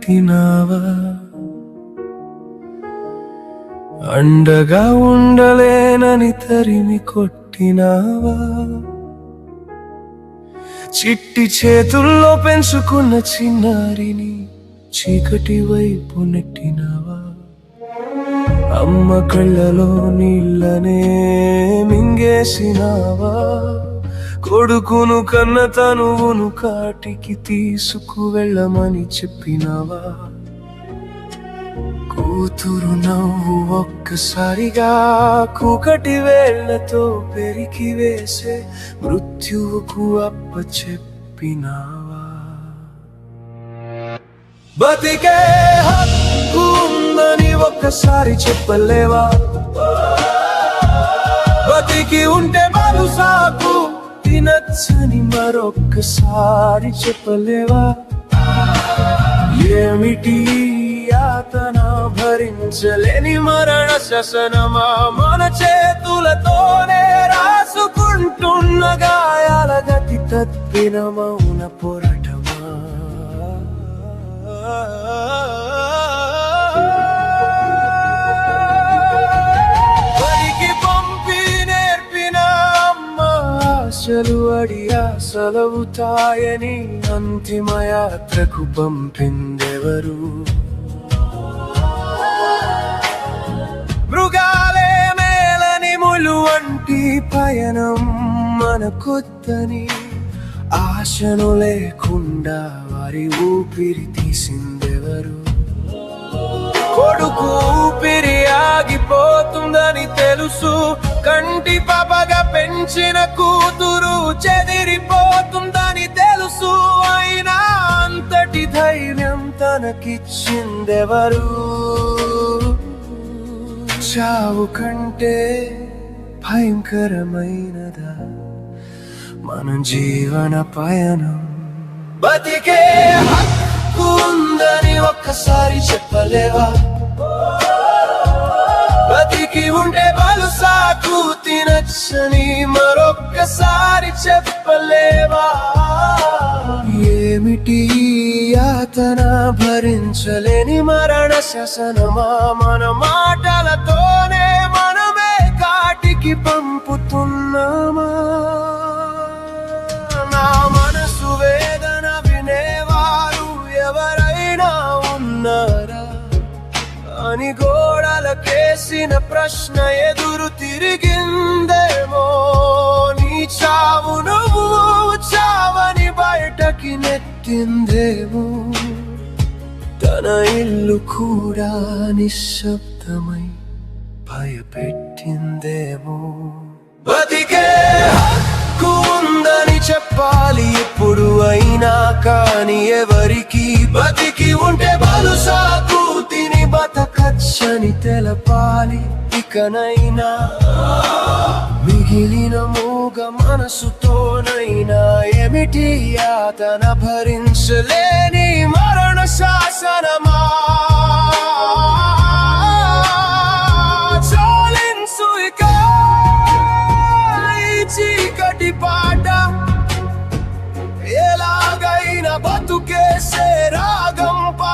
పెట్టినావా అండగా ఉండలేనని తరిమి కొట్టినావా చిట్టి చేతుల్లో పెంచుకున్న చిన్నారిని చీకటి వైపు నెట్టినావా అమ్మ కళ్ళలో నీళ్ళనే మింగేసినావా కొడుకును కన్న తనువును కాటికి తీసుకువెళ్ళమని చెప్పినావా కూతురు నవ్వు ఒక్కసారిగా కూకటి వేళ్లతో పెరికి వేసే మృత్యువుకు అప్పచెప్పినావా బతికే హక్కు ఉందని ఒక్కసారి చెప్పలేవా బతికి ఉంటే బాలు సాకు తినచ్చని మరొక్కసారి చెప్పలేవా ఏమిటి యాతన భరించలేని మరణ శాసనమా మన చేతులతోనే రాసుకుంటున్న గాయాల గతి తప్పిన మౌన పోరాటమా బడికి పంపి నేర్పిన అమ్మ ఆశలు అడి ఆశలవుతాయని అంతిమ యాత్రకు పంపిందెవరు మృగాలే మేలని ములు వంటి పయనం మనకొద్దని ఆశను లేకుండా వారి ఊపిరి తీసిందెవరు కొడుకు ఊపిరి ఆగిపోతుందని తెలుసు కంటి పాపగా పెంచిన కూతురు చెదిరిపోతుందని తెలుసు అయినా అంతటి ధైర్యం తనకిచ్చిందెవరు చావు కంటే భయంకరమైనదా మన జీవన పయనం బతికే హక్కు ఉందని ఒక్కసారి చెప్పలేవా బతికి ఉంటే బాలు సాకు తినచ్చని మరొక్కసారి చెప్పలేవా ఏమిటి యాతన భరించలేని మరణ శాసనమా మన మాటలతోనే మనమే కాటికి పంపుతున్నామా నా మనసు వేదన వినేవారు ఎవరైనా ఉన్నారా అని గోడలకేసిన ప్రశ్న ఎదురు తిరిగిందేమో నీ చావు నువ్వు చావని బయటకి నెట్టిందేమో తన ఇల్లు కూడా నిశ్శబ్దమై భయపెట్టిందేమో బతికే హక్కు ఉందని చెప్పాలి ఎప్పుడు అయినా కానీ ఎవరికి బతికి ఉంటే బాలు సాకు తిని బతకచ్చని తెలపాలి ఇకనైనా మిగిలిన మూగ మనసుతోనైనా ఏమిటి యాతన భరించలేని మరణ శాసనమా చాలించు ఇక ఈ చీకటి పాట ఎలాగైనా బతుకేసే రాగం పా